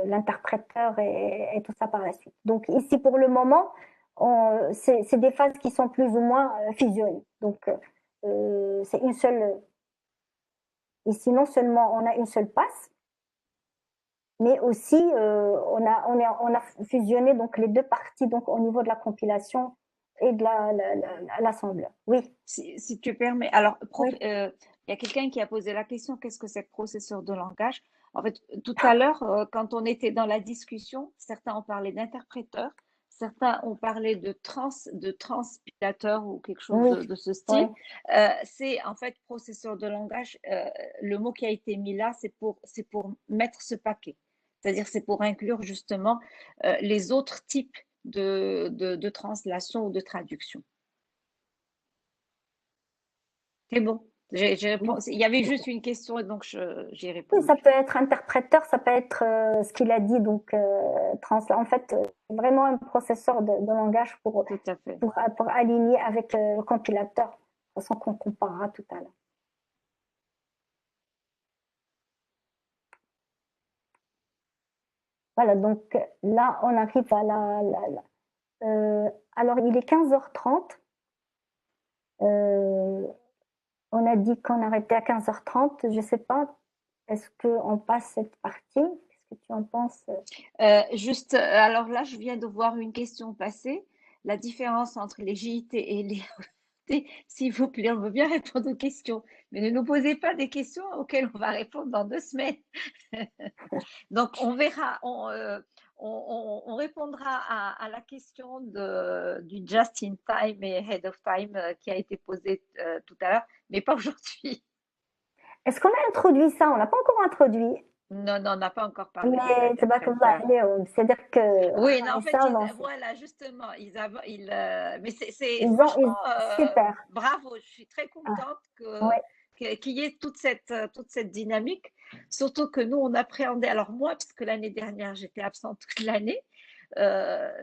l'interpréteur et tout ça par la suite. Donc ici, pour le moment, c'est des phases qui sont plus ou moins fusionnées. Donc c'est une seule. Ici, non seulement on a une seule passe, mais aussi on a fusionné donc les deux parties donc au niveau de la compilation et de l'assembleur. Oui. Si tu permets. Alors, il y a quelqu'un qui a posé la question, qu'est-ce que c'est que processeur de langage? En fait, tout à l'heure, quand on était dans la discussion, certains ont parlé d'interpréteur, certains ont parlé de transpilateur ou quelque chose de ce style. C'est en fait processeur de langage. Le mot qui a été mis là, c'est pour mettre ce paquet. C'est-à-dire, c'est pour inclure justement les autres types de translation ou de traduction. C'est bon. Il y avait juste une question et donc j'ai répondu. Oui, ça peut être interpréteur, ça peut être ce qu'il a dit, donc en fait, vraiment un processeur de langage pour aligner avec le compilateur, de toute façon qu'on comparera tout à l'heure. Voilà, donc là, on arrive à alors, il est 15h30. On a dit qu'on arrêtait à 15h30. Je ne sais pas, est-ce qu'on passe cette partie? Qu'est-ce que tu en penses? Alors là, je viens de voir une question passer. La différence entre les JIT et les OT, s'il vous plaît, on veut bien répondre aux questions, mais ne nous posez pas des questions auxquelles on va répondre dans 2 semaines. Donc, on verra, on répondra à la question du just in time et ahead of time qui a été posée tout à l'heure, mais pas aujourd'hui. Est-ce qu'on a introduit ça? On n'a pas encore introduit. Non, on n'a pas encore parlé. Mais c'est pas comme ça. C'est-à-dire que. Oui, non, en fait, voilà, justement, mais c'est franchement super. Bravo. Je suis très contente qu'il y ait toute cette dynamique. Surtout que nous, on appréhendait. Alors moi, puisque l'année dernière, j'étais absente toute l'année,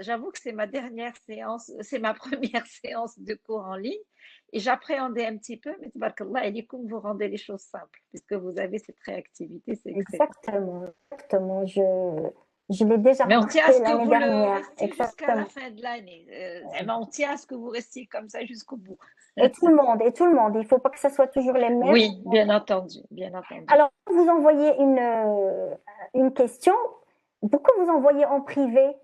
j'avoue que c'est ma première séance de cours en ligne et j'appréhendais un petit peu, mais tabarakallah, Elikoum, vous rendez les choses simples puisque vous avez cette réactivité. Exactement. Je l'ai déjà remarqué l'année dernière. Jusqu'à la fin de l'année. On tient à ce que vous restiez comme ça jusqu'au bout. Et tout le monde. Il ne faut pas que ce soit toujours les mêmes. Oui, bien entendu. Alors, vous envoyez une question. Pourquoi vous envoyez en privé?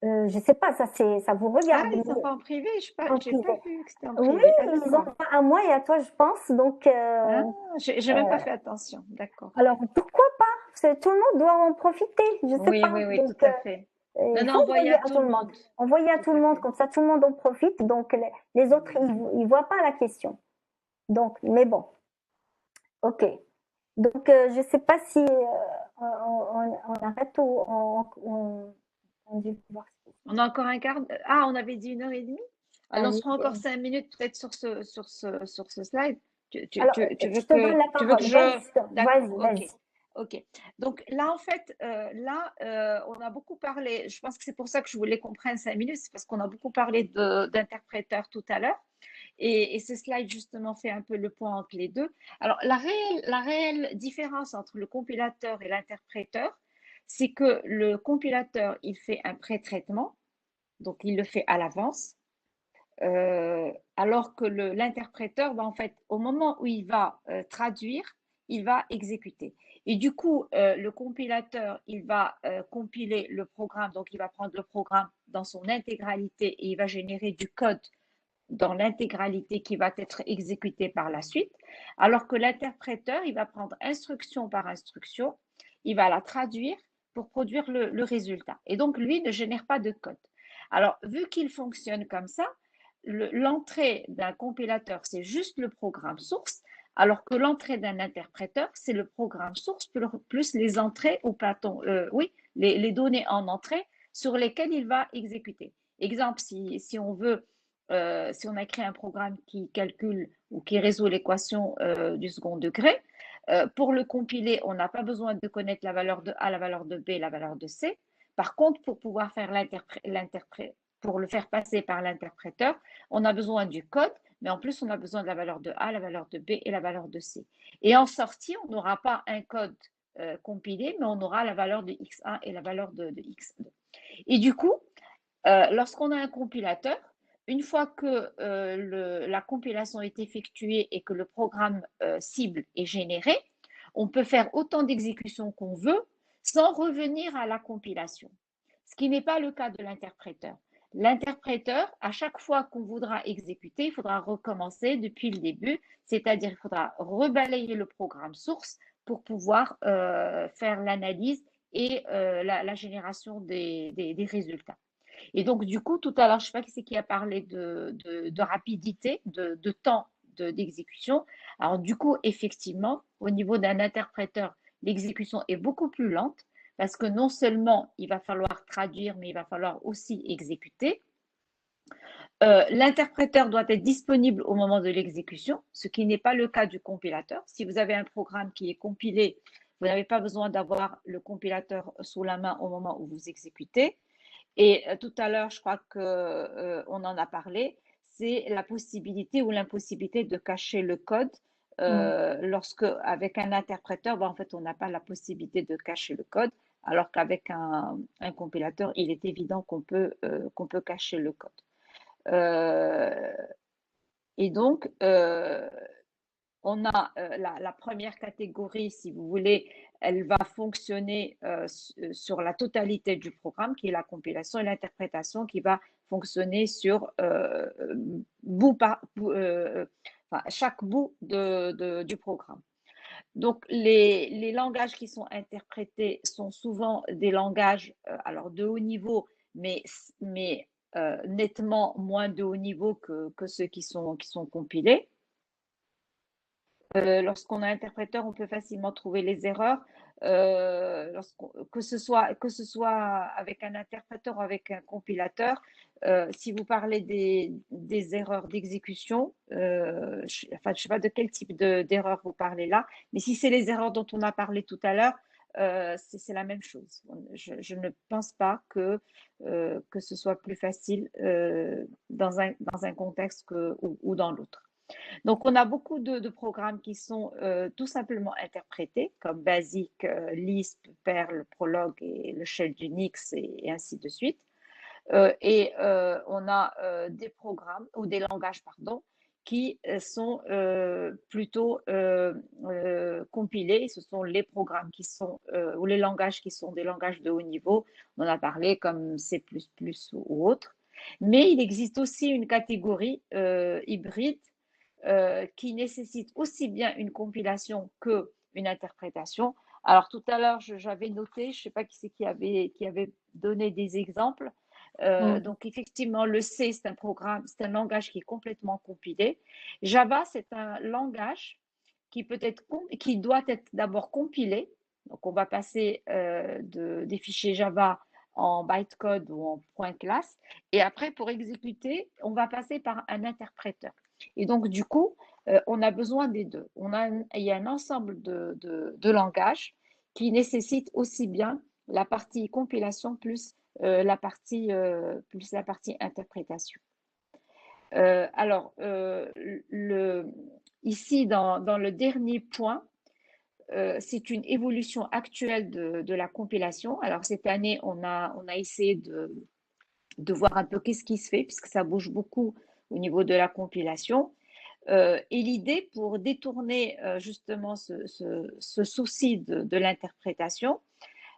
Je sais pas, ça vous Ah, regarde. ils sont pas en privé? En J'ai pas privé. vu que c'était en Oui, privé. Ah, ils ont d'accord. à moi et à toi, je pense. Donc, Ah, j'ai même pas fait attention. D'accord. alors pourquoi pas? Tout le monde doit en profiter. Je sais Oui, pas. oui, oui, tout Donc, à fait. Non, il non, faut envoyé envoyer à à tout tout le le monde. monde. Envoyer à Tout tout le à monde, fait. comme ça tout le monde en profite. Donc, les autres, ils voient pas la question. Donc, mais bon, ok. Donc, je sais pas si on arrête ou on dit voir. On a encore un quart. Ah, on avait dit 1 heure et demie. Alors, on se Allez, prend encore 5 minutes peut-être sur ce slide. alors, Tu veux je te donne la tu veux que parole. je... Vas-y, D'accord, ok. vas-y. Ok. Donc là, en fait, on a beaucoup parlé. Je pense que c'est pour ça que je voulais qu'on prenne 5 minutes. C'est parce qu'on a beaucoup parlé d'interpréteurs tout à l'heure. Et ce slide, justement, fait un peu le point entre les deux. Alors, la réelle différence entre le compilateur et l'interpréteur, c'est que le compilateur, il fait un pré-traitement, donc il le fait à l'avance, alors que l'interpréteur, en fait, au moment où il va traduire, il va exécuter. Et du coup, le compilateur, il va compiler le programme, donc il va prendre le programme dans son intégralité et il va générer du code dans l'intégralité qui va être exécuté par la suite, alors que l'interpréteur, il va prendre instruction par instruction, il va la traduire pour produire le résultat. Et donc, lui ne génère pas de code. Alors, vu qu'il fonctionne comme ça, l'entrée d'un compilateur, c'est juste le programme source, alors que l'entrée d'un interpréteur, c'est le programme source plus les entrées ou oui, les données en entrée sur lesquelles il va exécuter. Exemple, si on veut si on a créé un programme qui calcule ou qui résout l'équation du second degré, pour le compiler, on n'a pas besoin de connaître la valeur de A, la valeur de B, la valeur de C. Par contre, pour pouvoir faire pour le faire passer par l'interpréteur, on a besoin du code, mais en plus, on a besoin de la valeur de A, la valeur de B et la valeur de C. Et en sortie, on n'aura pas un code compilé, mais on aura la valeur de X1 et la valeur de X2. Et du coup, lorsqu'on a un compilateur, une fois que la compilation est effectuée et que le programme cible est généré, on peut faire autant d'exécutions qu'on veut sans revenir à la compilation, ce qui n'est pas le cas de l'interpréteur. L'interpréteur, à chaque fois qu'on voudra exécuter, il faudra recommencer depuis le début, c'est-à-dire il faudra rebalayer le programme source pour pouvoir faire l'analyse et la génération des résultats. Et donc, du coup, tout à l'heure, je ne sais pas qui c'est qui a parlé de rapidité, de temps d'exécution. Alors, du coup, effectivement, au niveau d'un interpréteur, l'exécution est beaucoup plus lente parce que non seulement il va falloir traduire, mais il va falloir aussi exécuter. L'interpréteur doit être disponible au moment de l'exécution, ce qui n'est pas le cas du compilateur. Si vous avez un programme qui est compilé, vous n'avez pas besoin d'avoir le compilateur sous la main au moment où vous exécutez. Et tout à l'heure, je crois qu'on en a parlé, c'est la possibilité ou l'impossibilité de cacher le code. Lorsque, avec un interpréteur, en fait, on n'a pas la possibilité de cacher le code, alors qu'avec un compilateur, il est évident qu'on peut cacher le code. Et donc, on a la première catégorie, si vous voulez, elle va fonctionner sur la totalité du programme, qui est la compilation, et l'interprétation qui va fonctionner sur chaque bout du programme. Donc, les langages qui sont interprétés sont souvent des langages alors de haut niveau, mais nettement moins de haut niveau que ceux qui sont compilés. Lorsqu'on a un interpréteur, on peut facilement trouver les erreurs, que ce soit avec un interpréteur ou avec un compilateur. Si vous parlez des erreurs d'exécution, je ne sais pas de quel type d'erreur vous parlez là, mais si c'est les erreurs dont on a parlé tout à l'heure, c'est la même chose. Je ne pense pas que ce soit plus facile dans un contexte ou dans l'autre. Donc, on a beaucoup de programmes qui sont tout simplement interprétés, comme Basic, Lisp, Perl, Prolog et le shell d'Unix et ainsi de suite. On a des programmes ou des langages, pardon, qui sont plutôt compilés. Ce sont les programmes qui sont, ou les langages qui sont des langages de haut niveau. On en a parlé comme C++ ou autres. Mais il existe aussi une catégorie hybride qui nécessite aussi bien une compilation qu'une interprétation. Alors tout à l'heure, j'avais noté, je ne sais pas qui c'est qui avait donné des exemples. Donc effectivement, le C, c'est un programme, c'est un langage qui est complètement compilé. Java, c'est un langage qui doit être d'abord compilé. Donc on va passer des fichiers Java en bytecode ou en point classe. Et après, pour exécuter, on va passer par un interpréteur. Et donc, du coup, on a besoin des deux. Il y a un ensemble de langages qui nécessitent aussi bien la partie compilation plus la partie interprétation. Alors, ici, dans le dernier point, c'est une évolution actuelle de la compilation. Alors, cette année, on a essayé de voir un peu qu'est-ce qui se fait, puisque ça bouge beaucoup au niveau de la compilation. Et l'idée, pour détourner justement ce souci de l'interprétation,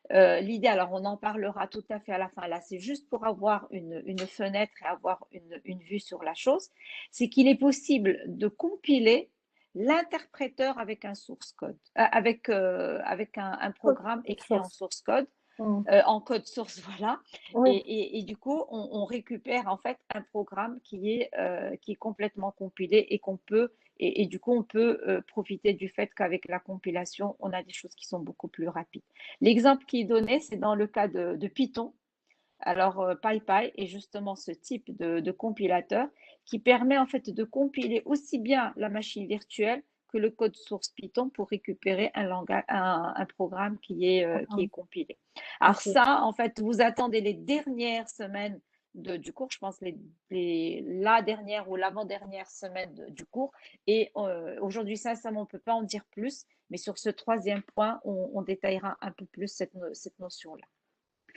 l'idée, alors on en parlera tout à fait à la fin, là c'est juste pour avoir une fenêtre et avoir une vue sur la chose, c'est qu'il est possible de compiler l'interpréteur avec un source code, avec un programme écrit en source code, en code source, voilà. Oui, Et du coup, on récupère en fait un programme qui est complètement compilé et qu'on peut, et du coup, on peut profiter du fait qu'avec la compilation, on a des choses qui sont beaucoup plus rapides. L'exemple qui est donné, c'est dans le cas de Python. Alors, PyPy est justement ce type de compilateur qui permet en fait de compiler aussi bien la machine virtuelle que le code source Python pour récupérer un programme qui est compilé. Alors ok. ça, en fait, vous attendez les dernières semaines du cours, je pense la dernière ou l'avant-dernière semaine du cours. Et aujourd'hui, sincèrement, on ne peut pas en dire plus, mais sur ce troisième point, on détaillera un peu plus cette notion-là.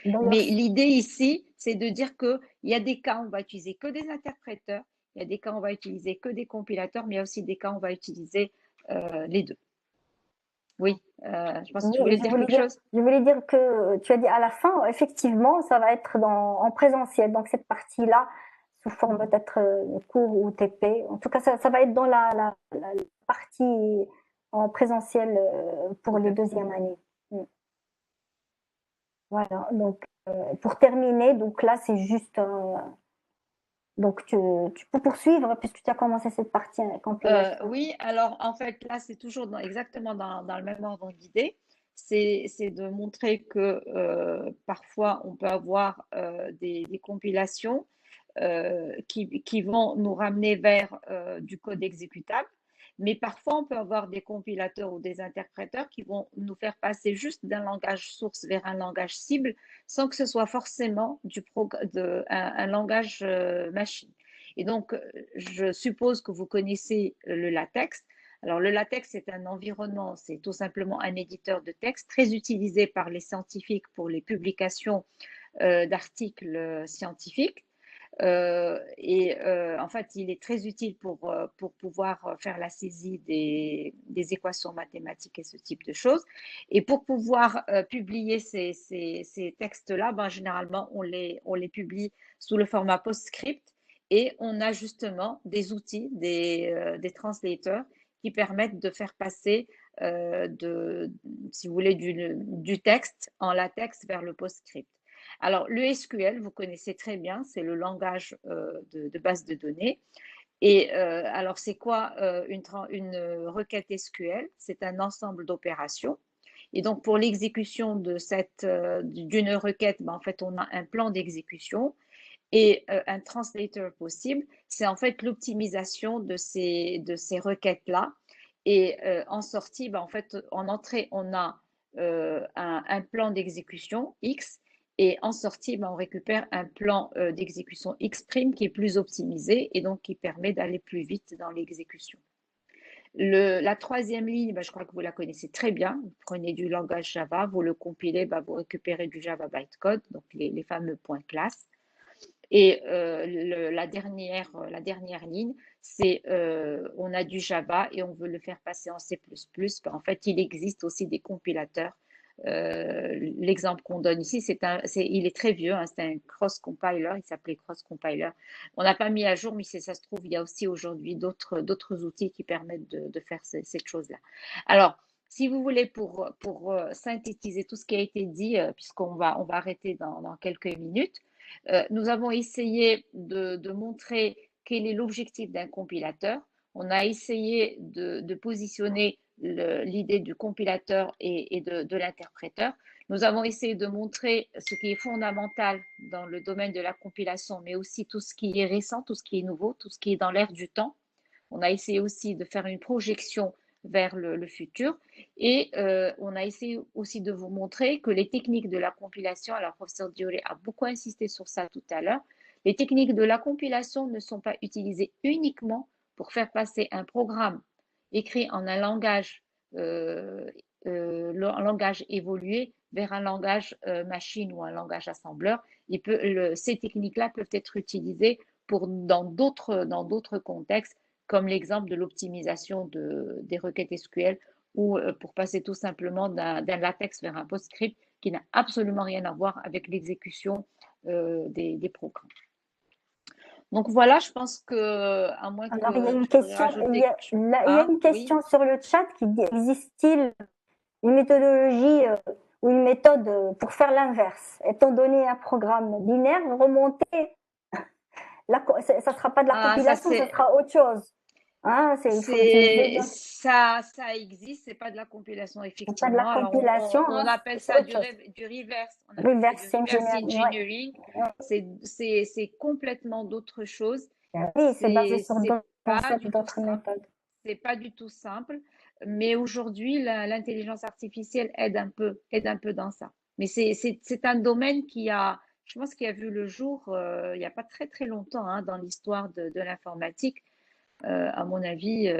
D'ailleurs, Mais l'idée ici, c'est de dire qu'il y a des cas où on va utiliser que des interpréteurs, il y a des cas où on va utiliser que des compilateurs, mais il y a aussi des cas où on va utiliser les deux. Oui, je pense que tu voulais dire quelque chose. je voulais dire que tu as dit à la fin, effectivement, ça va être en présentiel. Donc, cette partie-là, sous forme peut-être cours ou TP. En tout cas, ça va être dans la partie en présentiel pour les deuxièmes années. Mm. Voilà. Donc, pour terminer, donc là, c'est juste. Donc, tu peux poursuivre puisque tu as commencé cette partie compilation. Oui, alors en fait, là, c'est toujours exactement dans le même ordre d'idée. C'est de montrer que parfois, on peut avoir des compilations qui vont nous ramener vers du code exécutable. Mais parfois, on peut avoir des compilateurs ou des interpréteurs qui vont nous faire passer juste d'un langage source vers un langage cible sans que ce soit forcément un langage machine. Et donc, je suppose que vous connaissez le LaTeX. Alors, le LaTeX, c'est un environnement, c'est tout simplement un éditeur de texte très utilisé par les scientifiques pour les publications d'articles scientifiques. En fait, il est très utile pour pouvoir faire la saisie des équations mathématiques et ce type de choses. Et pour pouvoir publier ces textes-là, ben, généralement, on les publie sous le format PostScript et on a justement des outils, des translateurs qui permettent de faire passer, si vous voulez, du texte en LaTeX vers le PostScript. Alors, le SQL, vous connaissez très bien, c'est le langage de base de données. Et alors, c'est quoi une requête SQL? C'est un ensemble d'opérations. Et donc, pour l'exécution d'une requête, ben, en fait, on a un plan d'exécution et un translator possible. C'est en fait l'optimisation de ces requêtes-là. Et en sortie, ben, en fait, en entrée, on a un plan d'exécution X. Et en sortie, ben, on récupère un plan d'exécution X' qui est plus optimisé et donc qui permet d'aller plus vite dans l'exécution. La troisième ligne, ben, je crois que vous la connaissez très bien. Vous prenez du langage Java, vous le compilez, ben, vous récupérez du Java bytecode, donc les fameux points classes. Et la dernière ligne, c'est on a du Java et on veut le faire passer en C++. En fait, il existe aussi des compilateurs. L'exemple qu'on donne ici, il est très vieux, hein, c'est un cross compiler, il s'appelait cross compiler. On n'a pas mis à jour, mais si ça se trouve, il y a aussi aujourd'hui d'autres outils qui permettent de faire cette chose-là. Alors, si vous voulez, pour synthétiser tout ce qui a été dit, on va arrêter dans quelques minutes, nous avons essayé de montrer quel est l'objectif d'un compilateur. On a essayé de positionner l'idée du compilateur et de l'interpréteur. Nous avons essayé de montrer ce qui est fondamental dans le domaine de la compilation, mais aussi tout ce qui est récent, tout ce qui est nouveau, tout ce qui est dans l'air du temps. On a essayé aussi de faire une projection vers le futur. Et on a essayé aussi de vous montrer que les techniques de la compilation, alors professeur Dioré a beaucoup insisté sur ça tout à l'heure, les techniques de la compilation ne sont pas utilisées uniquement pour faire passer un programme écrit en un langage, un langage évolué vers un langage machine ou un langage assembleur. Ces techniques-là peuvent être utilisées dans d'autres contextes, comme l'exemple de l'optimisation des requêtes SQL ou pour passer tout simplement d'un latex vers un PostScript qui n'a absolument rien à voir avec l'exécution des programmes. Donc voilà, je pense que, à moins Alors, il y a que une tu voudrais question, rajouter quelque chose. il y a Ah, une oui. question sur le chat qui dit, existe-t-il une méthodologie ou une méthode pour faire l'inverse? Étant donné un programme binaire, remonter, ça ne sera pas de la Ah, ça compilation, ça c'est sera autre chose. Hein, il faut utiliser ça existe, c'est pas de la compilation c'est pas de la effectivement. Alors compilation, on hein, appelle c'est ça autre chose. du reverse, on appelle ça du Reverse reverse engineering, ouais. engineering. C'est complètement d'autre chose. Oui, c'est basé sur C'est d'autres pas concepts, du tout d'autres simple. méthodes. C'est pas du tout simple, mais aujourd'hui l'intelligence artificielle aide un peu dans ça. Mais c'est un domaine je pense, qui a vu le jour il n'y a pas très très longtemps hein, dans l'histoire de l'informatique. À mon avis,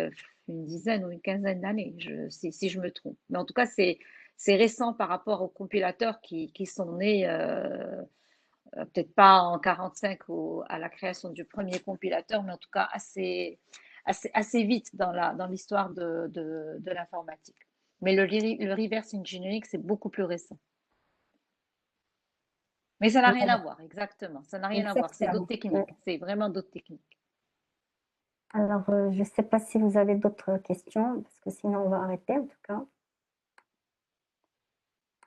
une dizaine ou une quinzaine d'années, si je me trompe. Mais en tout cas, c'est récent par rapport aux compilateurs qui sont nés, peut-être pas en 45 à la création du premier compilateur, mais en tout cas assez vite dans l'histoire de l'informatique. Mais le reverse engineering, c'est beaucoup plus récent. Mais ça n'a rien à voir, exactement. Ça n'a rien à voir. C'est d'autres Exactement. techniques. C'est vraiment d'autres techniques. Alors, je ne sais pas si vous avez d'autres questions, parce que sinon on va arrêter en tout cas.